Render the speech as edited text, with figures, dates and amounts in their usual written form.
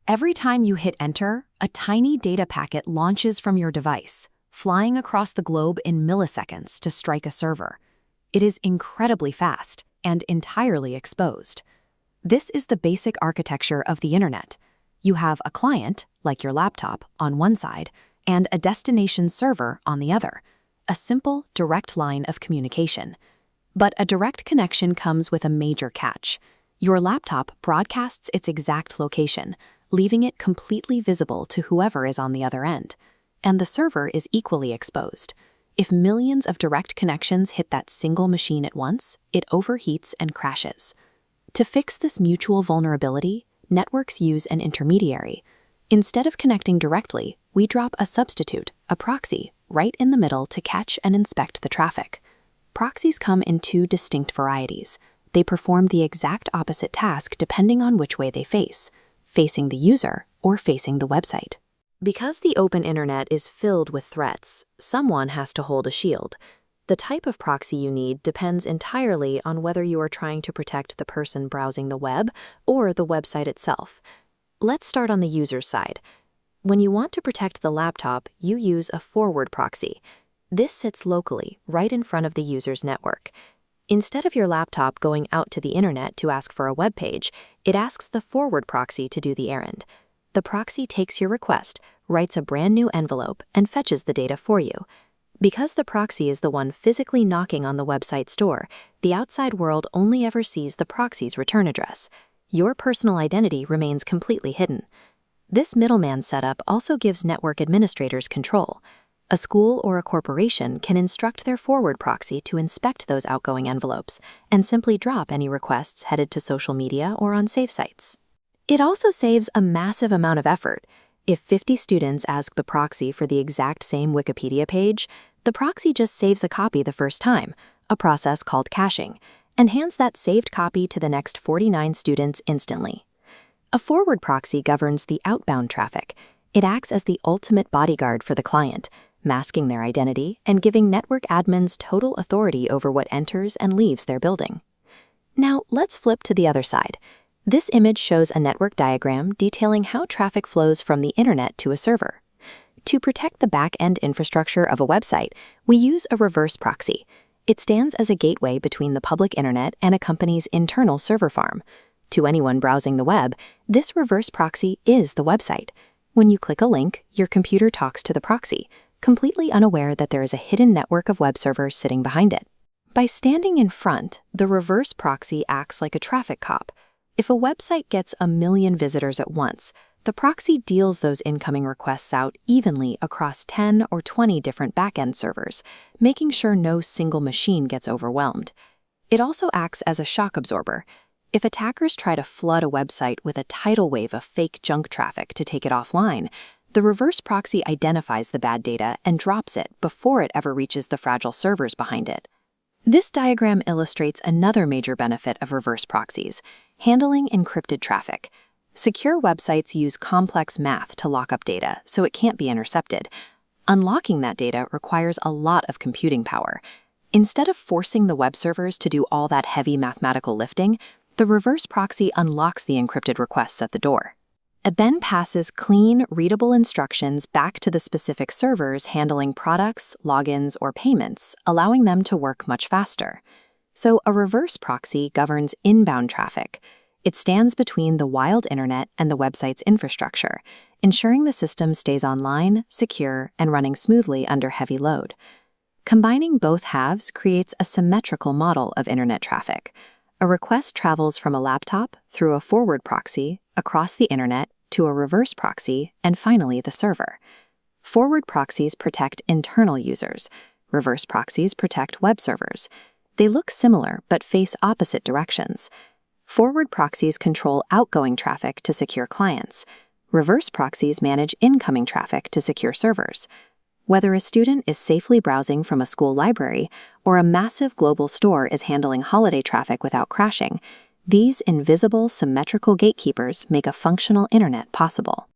Every time you hit enter, a tiny data packet launches from your device, flying across the globe in milliseconds to strike a server. It is incredibly fast and entirely exposed. This is the basic architecture of the internet. You have a client, like your laptop, on one side, and a destination server on the other. A simple, direct line of communication. But a direct connection comes with a major catch. Your laptop broadcasts its exact location, leaving it completely visible to whoever is on the other end. And the server is equally exposed. If millions of direct connections hit that single machine at once, it overheats and crashes. To fix this mutual vulnerability, networks use an intermediary. Instead of connecting directly, we drop a substitute, a proxy, right in the middle to catch and inspect the traffic. Proxies come in two distinct varieties. They perform the exact opposite task depending on which way they face, facing the user or facing the website. Because the open internet is filled with threats, someone has to hold a shield. The type of proxy you need depends entirely on whether you are trying to protect the person browsing the web or the website itself. Let's start on the user's side. When you want to protect the laptop, you use a forward proxy. This sits locally, right in front of the user's network. Instead of your laptop going out to the internet to ask for a web page, it asks the forward proxy to do the errand. The proxy takes your request, writes a brand new envelope, and fetches the data for you. Because the proxy is the one physically knocking on the website's door, the outside world only ever sees the proxy's return address. Your personal identity remains completely hidden. This middleman setup also gives network administrators control. A school or a corporation can instruct their forward proxy to inspect those outgoing envelopes and simply drop any requests headed to social media or on safe sites. It also saves a massive amount of effort. If 50 students ask the proxy for the exact same Wikipedia page, the proxy just saves a copy the first time, a process called caching, and hands that saved copy to the next 49 students instantly. A forward proxy governs the outbound traffic. It acts as the ultimate bodyguard for the client, masking their identity and giving network admins total authority over what enters and leaves their building. Now, let's flip to the other side. This image shows a network diagram detailing how traffic flows from the internet to a server. To protect the back-end infrastructure of a website, we use a reverse proxy. It stands as a gateway between the public internet and a company's internal server farm. To anyone browsing the web, this reverse proxy is the website. When you click a link, your computer talks to the proxy, completely unaware that there is a hidden network of web servers sitting behind it. By standing in front, the reverse proxy acts like a traffic cop. If a website gets 1 million visitors at once, the proxy deals those incoming requests out evenly across 10 or 20 different backend servers, making sure no single machine gets overwhelmed. It also acts as a shock absorber. If attackers try to flood a website with a tidal wave of fake junk traffic to take it offline, the reverse proxy identifies the bad data and drops it before it ever reaches the fragile servers behind it. This diagram illustrates another major benefit of reverse proxies: handling encrypted traffic. Secure websites use complex math to lock up data, so it can't be intercepted. Unlocking that data requires a lot of computing power. Instead of forcing the web servers to do all that heavy mathematical lifting, the reverse proxy unlocks the encrypted requests at the door. It then passes clean, readable instructions back to the specific servers handling products, logins, or payments, allowing them to work much faster. So a reverse proxy governs inbound traffic. It stands between the wild internet and the website's infrastructure, ensuring the system stays online, secure, and running smoothly under heavy load. Combining both halves creates a symmetrical model of internet traffic. A request travels from a laptop through a forward proxy, across the internet, to a reverse proxy, and finally the server. Forward proxies protect internal users. Reverse proxies protect web servers. They look similar but face opposite directions. Forward proxies control outgoing traffic to secure clients. Reverse proxies manage incoming traffic to secure servers. Whether a student is safely browsing from a school library or a massive global store is handling holiday traffic without crashing, these invisible, symmetrical gatekeepers make a functional internet possible.